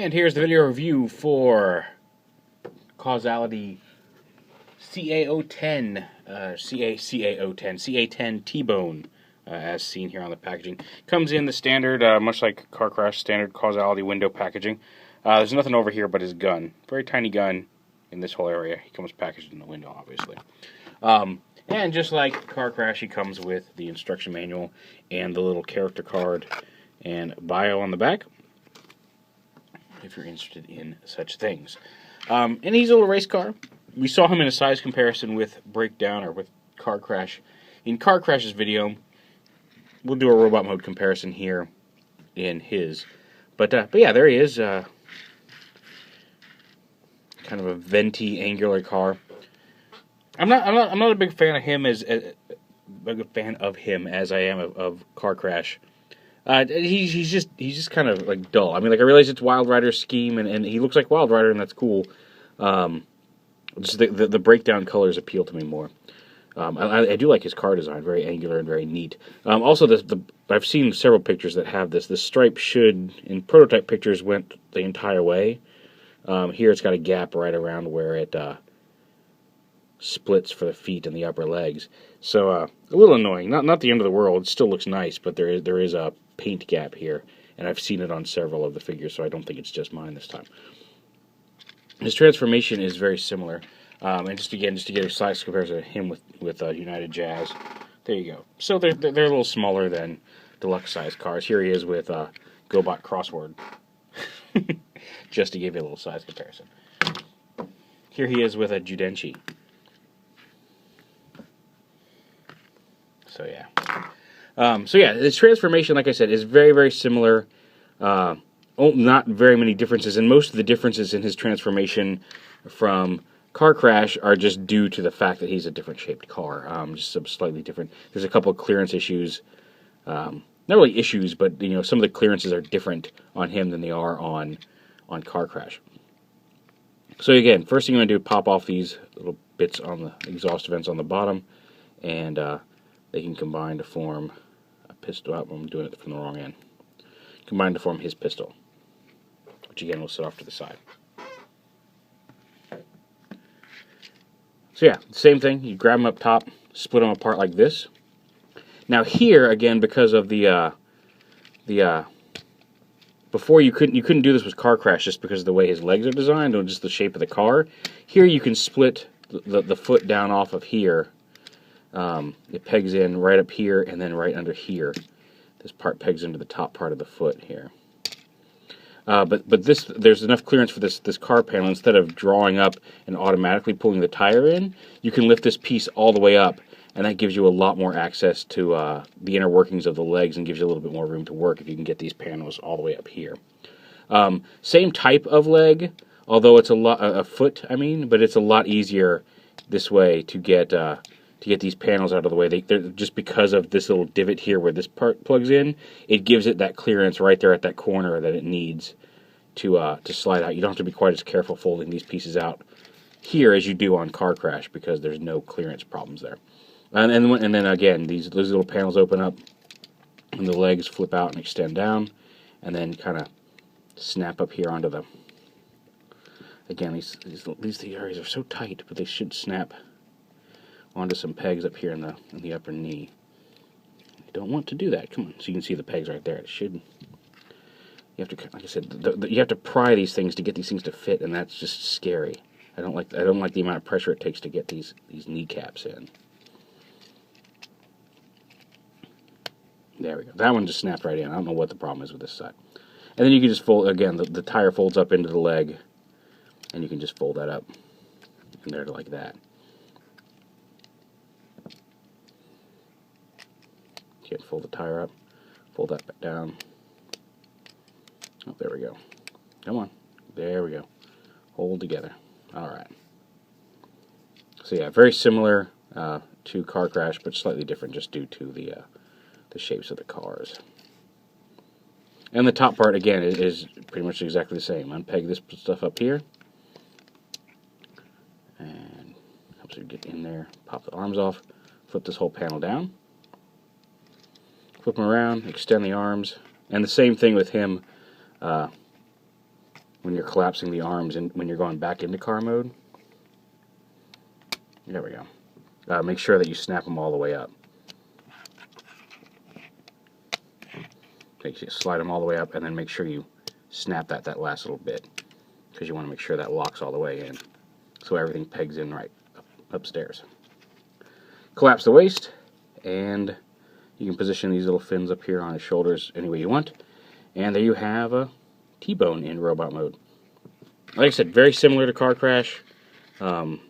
And here's the video review for Causality CA-10, CA-10 T-Bone, as seen here on the packaging. Comes in the standard, much like Car Crash, standard Causality window packaging. There's nothing over here but his gun. Very tiny gun in this whole area. He comes packaged in the window, obviously. And just like Car Crash, he comes with the instruction manual and the little character card and bio on the back, if you're interested in such things. And he's a little race car. We saw him in a size comparison with Breakdown, or with Car Crash. In Car Crash's video, we'll do a robot mode comparison here in his. But yeah, there he is. Kind of a venti, angular car. I'm not a big fan of him as I am of Car Crash. He's just kind of like dull. I mean, like, I realize it's WIldrider's scheme, and he looks like WIldrider, and that's cool. Just the breakdown colors appeal to me more. I do like his car design, very angular and very neat. Also, I've seen several pictures that have this. The stripe should, in prototype pictures, went the entire way. Here it's got a gap right around where it splits for the feet and the upper legs. So a little annoying. Not the end of the world. It still looks nice, but there is a paint gap here, and I've seen it on several of the figures, so I don't think it's just mine this time. His transformation is very similar, and just to get a size comparison of him with United Jazz, there you go. So they're a little smaller than deluxe size cars. Here he is with GoBot Crossword, just to give you a little size comparison. Here he is with a Judenchi. So yeah. His transformation, like I said, is very, very similar. Not very many differences, and most of the differences in his transformation from Car Crash are just due to the fact that he's a different shaped car, just slightly different. There's a couple of clearance issues, not really issues, but some of the clearances are different on him than they are on Car Crash. So again, first thing I'm going to do is pop off these little bits on the exhaust vents on the bottom, and they can combine to form a pistol. Oh, I'm doing it from the wrong end. Combine to form his pistol, which again will sit off to the side. So yeah, same thing. You grab them up top, split them apart like this. Now here, again, because of before you couldn't do this with Car Crash just because of the way his legs are designed or just the shape of the car. Here you can split the foot down off of here. It pegs in right up here and then right under here. This part pegs into the top part of the foot here. But there's enough clearance for this car panel. Instead of drawing up and automatically pulling the tire in, you can lift this piece all the way up, and that gives you a lot more access to the inner workings of the legs and gives you a little bit more room to work if you can get these panels all the way up here. Same type of leg, although it's a foot, but it's a lot easier this way to get these panels out of the way. They're just because of this little divot here where this part plugs in, it gives it that clearance right there at that corner that it needs to slide out. You don't have to be quite as careful folding these pieces out here as you do on Car Crash because there's no clearance problems there. And then again, those little panels open up, and the legs flip out and extend down, and then kind of snap up here onto them. Again, these areas are so tight, but they should snap onto some pegs up here in the upper knee. You don't want to do that. Come on, so you can see the pegs right there. It should. You have to, like I said, you have to pry these things to get these things to fit, and that's just scary. I don't like the amount of pressure it takes to get these kneecaps in. There we go. That one just snapped right in. I don't know what the problem is with this side. And then you can just fold again. The tire folds up into the leg, and you can just fold that up in there like that. You fold the tire up, fold that back down. Oh, there we go. Come on. There we go. Hold together. All right. So yeah, very similar to Car Crash, but slightly different just due to the shapes of the cars. And the top part, again, is pretty much exactly the same. Unpeg this stuff up here. And helps you get in there, pop the arms off, flip this whole panel down. Flip them around, extend the arms, and the same thing with him. Well, when you're collapsing the arms and when you're going back into car mode. There we go. Make sure that you snap them all the way up. Slide them all the way up, and then make sure you snap that last little bit, because you want to make sure that locks all the way in, so everything pegs in right upstairs. Collapse the waist, and you can position these little fins up here on his shoulders any way you want, and there you have a T-bone in robot mode. Like I said, very similar to Car Crash, so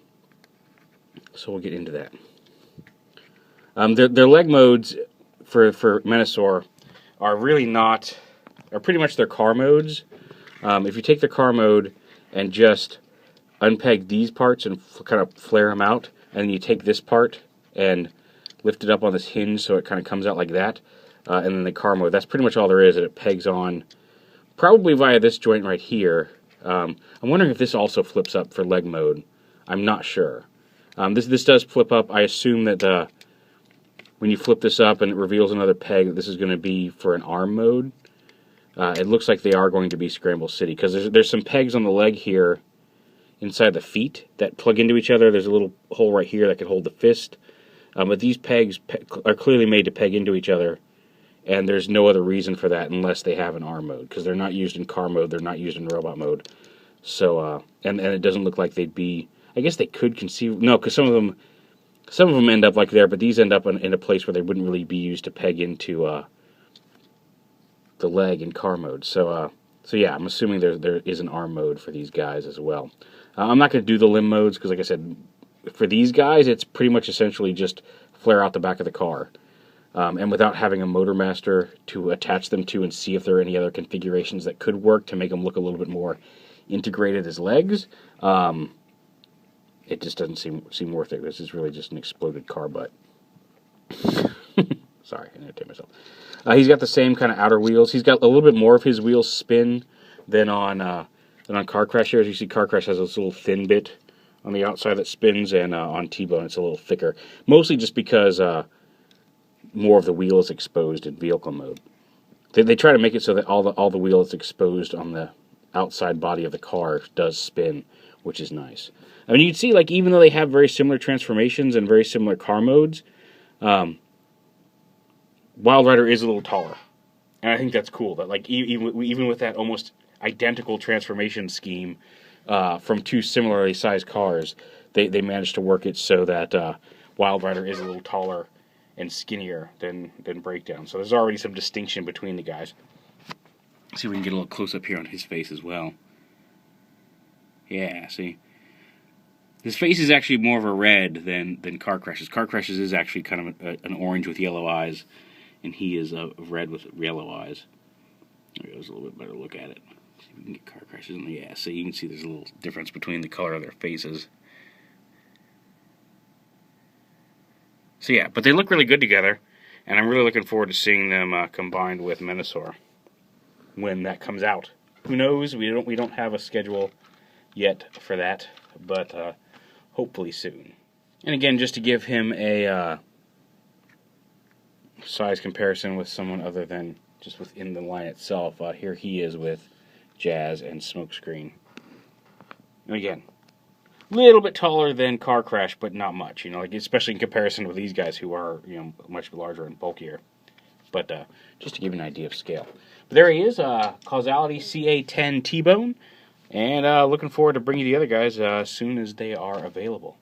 we'll get into that. Their leg modes for Menasor are really not, are pretty much their car modes. If you take the car mode and just unpeg these parts and kind of flare them out, and then you take this part and lift it up on this hinge so it kind of comes out like that, and then the car mode, that's pretty much all there is, and it pegs on probably via this joint right here. I'm wondering if this also flips up for leg mode. I'm not sure. This does flip up. I assume that when you flip this up and it reveals another peg, this is going to be for an arm mode. It looks like they are going to be Scramble City, because there's some pegs on the leg here inside the feet that plug into each other. There's a little hole right here that could hold the fist. But these pegs are clearly made to peg into each other, and there's no other reason for that unless they have an arm mode, because they're not used in car mode, they're not used in robot mode. So, and it doesn't look like they'd be, I guess they could conceive, no, because some of them end up like there, but these end up in a place where they wouldn't really be used to peg into the leg in car mode. So yeah, I'm assuming there is an arm mode for these guys as well. I'm not going to do the limb modes, because like I said, for these guys, it's pretty much essentially just flare out the back of the car. And without having a Motor Master to attach them to and see if there are any other configurations that could work to make them look a little bit more integrated as legs, it just doesn't seem worth it. This is really just an exploded car butt. Sorry, I entertained myself. He's got the same kind of outer wheels. He's got a little bit more of his wheels spin than on Car Crash here. As you see, Car Crash has this little thin bit on the outside that spins, and on T-Bone it's a little thicker. Mostly just because more of the wheel is exposed in vehicle mode. They try to make it so that all the wheel is exposed on the outside body of the car does spin, which is nice. I mean, you can see, like, even though they have very similar transformations and very similar car modes, WIldrider is a little taller, and I think that's cool. That, like, even with that almost identical transformation scheme from two similarly sized cars, they managed to work it so that WIldrider is a little taller and skinnier than Breakdown. So there's already some distinction between the guys. Let's see if we can get a little close up here on his face as well. Yeah, see. His face is actually more of a red than Car Crash's. Car Crash's is actually kind of an orange with yellow eyes, and he is a red with yellow eyes. There goes a little bit better look at it. See if we can get Car Crash's in the, yeah, so you can see there's a little difference between the color of their faces. So yeah, but they look really good together, and I'm really looking forward to seeing them combined with Menasor when that comes out. Who knows? We don't have a schedule yet for that, but hopefully soon. And again, just to give him a size comparison with someone other than just within the line itself, here he is with Jazz and Smokescreen. And again, a little bit taller than Car Crash, but not much, you know, like especially in comparison with these guys who are, you know, much larger and bulkier. But just to give you an idea of scale. But there he is, Causality CA-10 T-Bone, and looking forward to bringing you the other guys as soon as they are available.